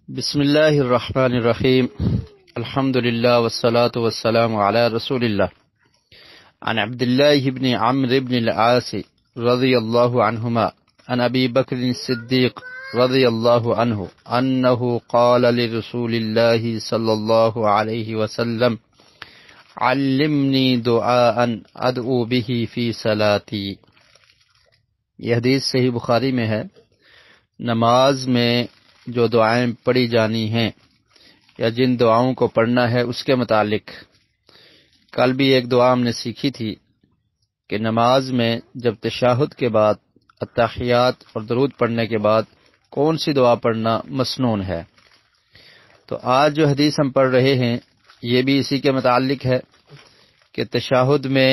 بسم اللہ الرحمن الرحیم الحمد للہ والصلاة والسلام علی رسول اللہ عن عبد اللہ بن عمرو بن العاص رضی اللہ عنہما عن ابی بکر الصدیق رضی اللہ عنہ انہ قال لرسول اللہ صلی اللہ علیہ وسلم علمنی دعاء ادعو به فی صلاتی۔ یہ حدیث صحیح بخاری میں ہے۔ نماز میں جو دعائیں پڑھی جانی ہیں یا جن دعاؤں کو پڑھنا ہے اس کے متعلق کل بھی ایک دعا ہم نے سیکھی تھی کہ نماز میں جب تشہد کے بعد التحیات اور درود پڑھنے کے بعد کون سی دعا پڑھنا مسنون ہے۔ تو آج جو حدیث ہم پڑھ رہے ہیں یہ بھی اسی کے متعلق ہے کہ تشہد میں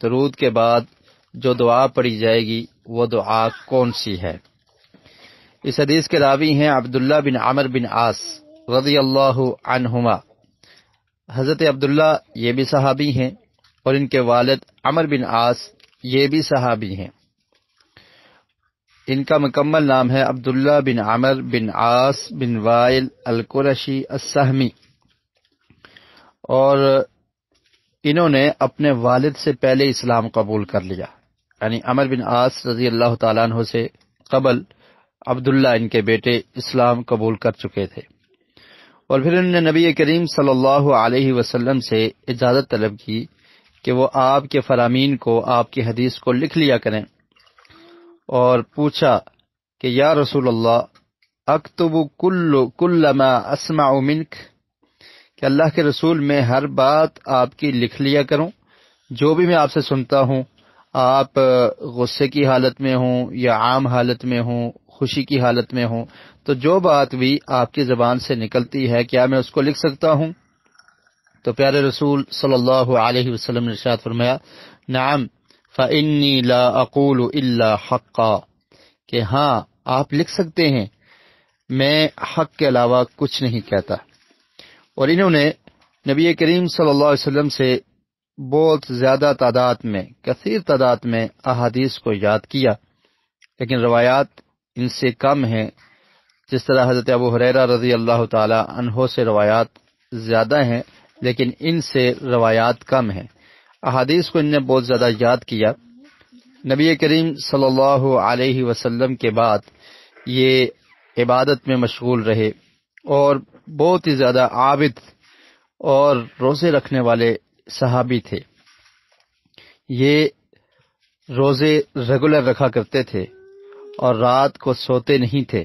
درود کے بعد جو دعا پڑھی جائے گی وہ دعا کون سی ہے۔ اس حدیث کے راوی ہیں عبداللہ بن عمرو بن عاص رضی اللہ عنہما۔ حضرت عبداللہ یہ بھی صحابی ہیں اور ان کے والد عمرو بن عاص یہ بھی صحابی ہیں۔ ان کا مکمل نام ہے عبداللہ بن عمرو بن عاص بن وائل القرشی السہمی، اور انہوں نے اپنے والد سے پہلے اسلام قبول کر لیا، یعنی عمرو بن عاص رضی اللہ تعالیٰ عنہ سے قبل عبداللہ ان کے بیٹے اسلام قبول کر چکے تھے، اور پھر انہوں نے نبی کریم صلی اللہ علیہ وسلم سے اجازت طلب کی کہ وہ آپ کے فرامین کو، آپ کی حدیث کو لکھ لیا کریں، اور پوچھا کہ یا رسول اللہ اکتب کل ما اسمع منک، کہ اللہ کے رسول میں ہر بات آپ کی لکھ لیا کروں، جو بھی میں آپ سے سنتا ہوں، آپ غصے کی حالت میں ہوں یا عام حالت میں ہوں، خوشی کی حالت میں ہوں، تو جو بات بھی آپ کی زبان سے نکلتی ہے کیا میں اس کو لکھ سکتا ہوں؟ تو پیارے رسول صلی اللہ علیہ وسلم نے ارشاد فرمایا نعم فإنی لا اقول الا حقا، کہ ہاں آپ لکھ سکتے ہیں، میں حق کے علاوہ کچھ نہیں کہتا۔ اور انہوں نے نبی کریم صلی اللہ علیہ وسلم سے بہت زیادہ تعداد میں، کثیر تعداد میں احادیث کو یاد کیا، لیکن روایات ان سے کم ہیں۔ جس طرح حضرت ابو ہریرہ رضی اللہ تعالی عنہ سے روایات زیادہ ہیں لیکن ان سے روایات کم ہیں۔ احادیث کو ان نے بہت زیادہ یاد کیا۔ نبی کریم صلی اللہ علیہ وسلم کے بعد یہ عبادت میں مشغول رہے اور بہت ہی زیادہ عابد اور روزے رکھنے والے صحابی تھے۔ یہ روزے ریگولر رکھا کرتے تھے اور رات کو سوتے نہیں تھے،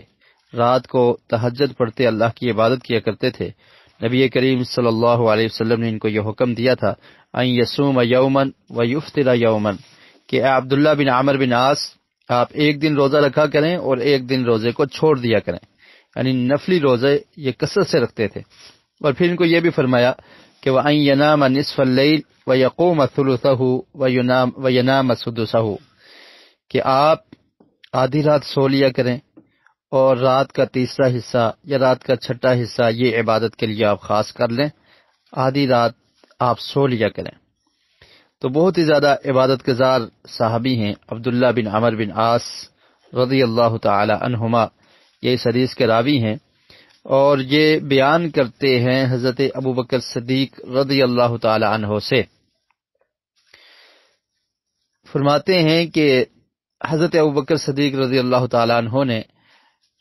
رات کو تہجد پڑھتے اللہ کی عبادت کیا کرتے تھے۔ نبی کریم صلی اللہ علیہ وسلم نے ان کو یہ حکم دیا تھا ان یصوم یوما ویفطر یوما، کہ اے عبداللہ بن عمرو بن عاص آپ ایک دن روزہ رکھا کریں اور ایک دن روزے کو چھوڑ دیا کریں، یعنی نفلی روزے یہ کثرت سے رکھتے تھے۔ اور پھر ان کو یہ بھی فرمایا کہ وَأَن يَنَامَ نِصْفَ اللَّيْلِ وَيَقُومَ ثُلُثَهُ وَيَنَامَ سُدُسَهُ، کہ آپ آدھی رات سو لیا کریں اور رات کا تیسرا حصہ یا رات کا چھٹا حصہ یہ عبادت کے لیے آپ خاص کر لیں، آدھی رات آپ سو لیا کریں۔ تو بہت ہی زیادہ عبادت گزار صحابی ہیں عبداللہ بن عمرو بن عاص رضی اللہ تعالی عنہما، یہ اس حدیث کے راوی ہیں، اور یہ بیان کرتے ہیں حضرت ابو بکر صدیق رضی اللہ تعالی عنہ سے۔ فرماتے ہیں کہ حضرت ابو بکر صدیق رضی اللہ تعالی عنہ نے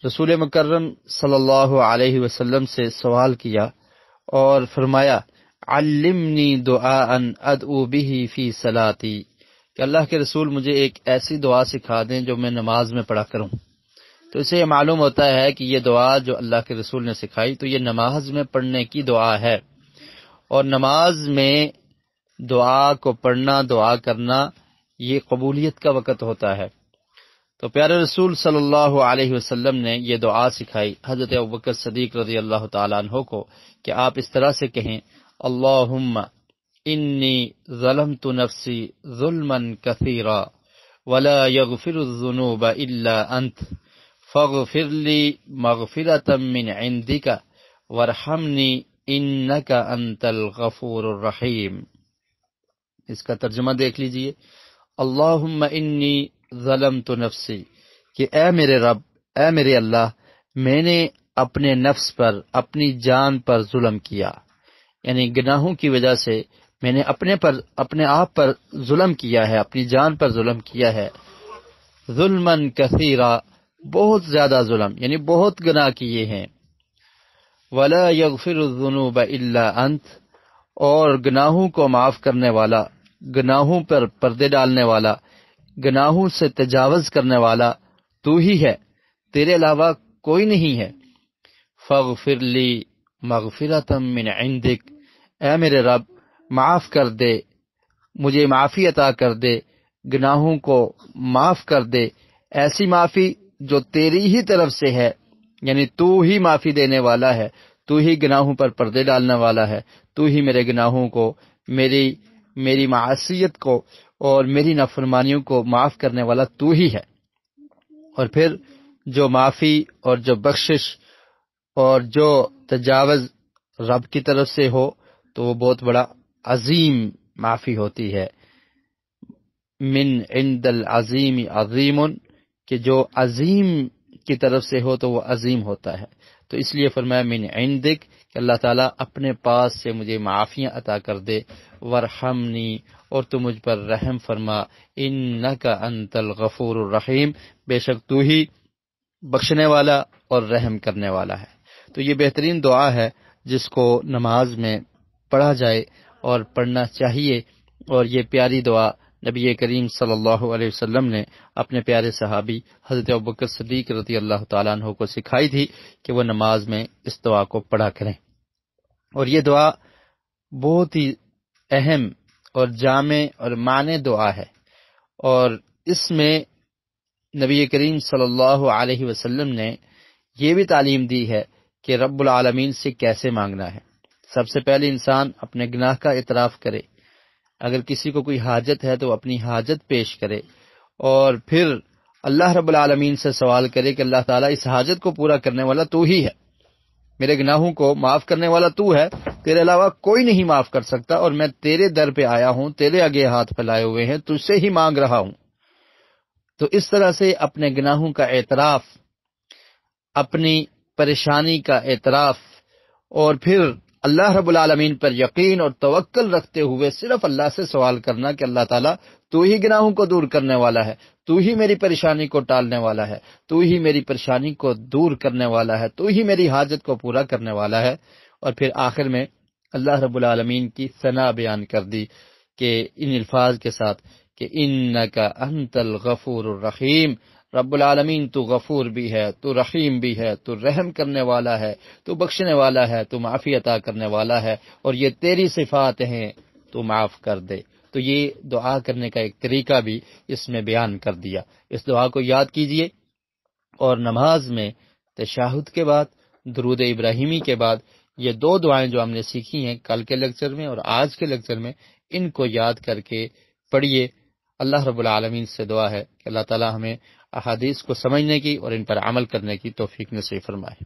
رسول مکرم صلی اللہ علیہ وسلم سے سوال کیا اور فرمایا علمنی دعاء ادعو به فی صلاتی، کہ اللہ کے رسول مجھے ایک ایسی دعا سکھا دیں جو میں نماز میں پڑھا کروں۔ تو اسے یہ معلوم ہوتا ہے کہ یہ دعا جو اللہ کے رسول نے سکھائی تو یہ نماز میں پڑھنے کی دعا ہے، اور نماز میں دعا کو پڑھنا، دعا کرنا یہ قبولیت کا وقت ہوتا ہے۔ تو پیارے رسول صلی اللہ علیہ وسلم نے یہ دعا سکھائی حضرت ابوبکر صدیق رضی اللہ تعالیٰ عنہ کو کہ آپ اس طرح سے کہیں اللہم انی ظلمت نفسی ظلما کثیرا ولا یغفر الذنوب الا انت فاغفر لی مغفرة من عندک وارحمنی انک انت الغفور الرحیم۔ اس کا ترجمہ دیکھ لیجئے، اللہم انی ظلمت نفسی، کہ اے میرے رب، اے میرے اللہ، میں نے اپنے نفس پر، اپنی جان پر ظلم کیا، یعنی گناہوں کی وجہ سے میں نے اپنے آپ پر ظلم کیا ہے، اپنی جان پر ظلم کیا ہے، ظلماً کثیرا، بہت زیادہ ظلم، یعنی بہت گناہ کیے ہیں، ولا یغفر الذنوب الا انت، اور گناہوں کو معاف کرنے والا، گناہوں پر پردے ڈالنے والا، گناہوں سے تجاوز کرنے والا تو ہی ہے، تیرے علاوہ کوئی نہیں ہے۔ فاغفر لی مغفرۃ من عندک، اے میرے رب معاف کر دے، مجھے معافی عطا کر دے، گناہوں کو معاف کر دے، ایسی معافی جو تیری ہی طرف سے ہے، یعنی تو ہی معافی دینے والا ہے، تو ہی گناہوں پر پردے ڈالنے والا ہے، تو ہی میرے گناہوں کو، میری معصیت کو اور میری نافرمانیوں کو معاف کرنے والا تو ہی ہے۔ اور پھر جو معافی اور جو بخشش اور جو تجاوز رب کی طرف سے ہو تو وہ بہت بڑا عظیم معافی ہوتی ہے۔ من عند العظیم عظیم، کہ جو عظیم کی طرف سے ہو تو وہ عظیم ہوتا ہے، تو اس لیے فرمایا من عندک کہ اللہ تعالیٰ اپنے پاس سے مجھے معافیاں عطا کر دے، ورحمنی، اور تو مجھ پر رحم فرما، انک انت الغفور الرحیم، بے شک تو ہی بخشنے والا اور رحم کرنے والا ہے۔ تو یہ بہترین دعا ہے جس کو نماز میں پڑھا جائے اور پڑھنا چاہیے، اور یہ پیاری دعا نبی کریم صلی اللہ علیہ وسلم نے اپنے پیارے صحابی حضرت ابوبکر صدیق رضی اللہ تعالیٰ عنہ کو سکھائی تھی کہ وہ نماز میں اس دعا کو پڑھا کریں۔ اور یہ دعا بہت ہی اہم اور جامع اور معنی دعا ہے، اور اس میں نبی کریم صلی اللہ علیہ وسلم نے یہ بھی تعلیم دی ہے کہ رب العالمین سے کیسے مانگنا ہے۔ سب سے پہلے انسان اپنے گناہ کا اعتراف کرے، اگر کسی کو کوئی حاجت ہے تو اپنی حاجت پیش کرے، اور پھر اللہ رب العالمین سے سوال کرے کہ اللہ تعالیٰ اس حاجت کو پورا کرنے والا تو ہی ہے، میرے گناہوں کو معاف کرنے والا تو ہے، تیرے علاوہ کوئی نہیں معاف کر سکتا، اور میں تیرے در پہ آیا ہوں، تیرے آگے ہاتھ پھیلائے ہوئے ہیں، تجھ سے ہی مانگ رہا ہوں۔ تو اس طرح سے اپنے گناہوں کا اعتراف، اپنی پریشانی کا اعتراف، اور پھر اللہ رب العالمین پر یقین اور توکل رکھتے ہوئے صرف اللہ سے سوال کرنا کہ اللہ تعالیٰ تو ہی گناہوں کو دور کرنے والا ہے، تو ہی میری پریشانی کو ٹالنے والا ہے، تو ہی میری پریشانی کو دور کرنے والا ہے، تو ہی میری حاجت کو پورا کرنے والا ہے۔ اور پھر آخر میں اللہ رب العالمین کی ثنا بیان کر دی کہ ان الفاظ کے ساتھ کہ انک انت الغفور الرحیم، رب العالمین تو غفور بھی ہے، تو رحیم بھی ہے، تو رحم کرنے والا ہے، تو بخشنے والا ہے، تو معافی عطا کرنے والا ہے، اور یہ تیری صفات ہیں، تو معاف کر دے۔ تو یہ دعا کرنے کا ایک طریقہ بھی اس میں بیان کر دیا۔ اس دعا کو یاد کیجئے، اور نماز میں تشہد کے بعد، درود ابراہیمی کے بعد، یہ دو دعائیں جو ہم نے سیکھی ہیں کل کے لیکچر میں اور آج کے لیکچر میں، ان کو یاد کر کے پڑھیے۔ اللہ رب العالمین سے دعا ہے کہ اللہ تعالی ہمیں احادیث کو سمجھنے کی اور ان پر عمل کرنے کی توفیق نصیب فرمائے۔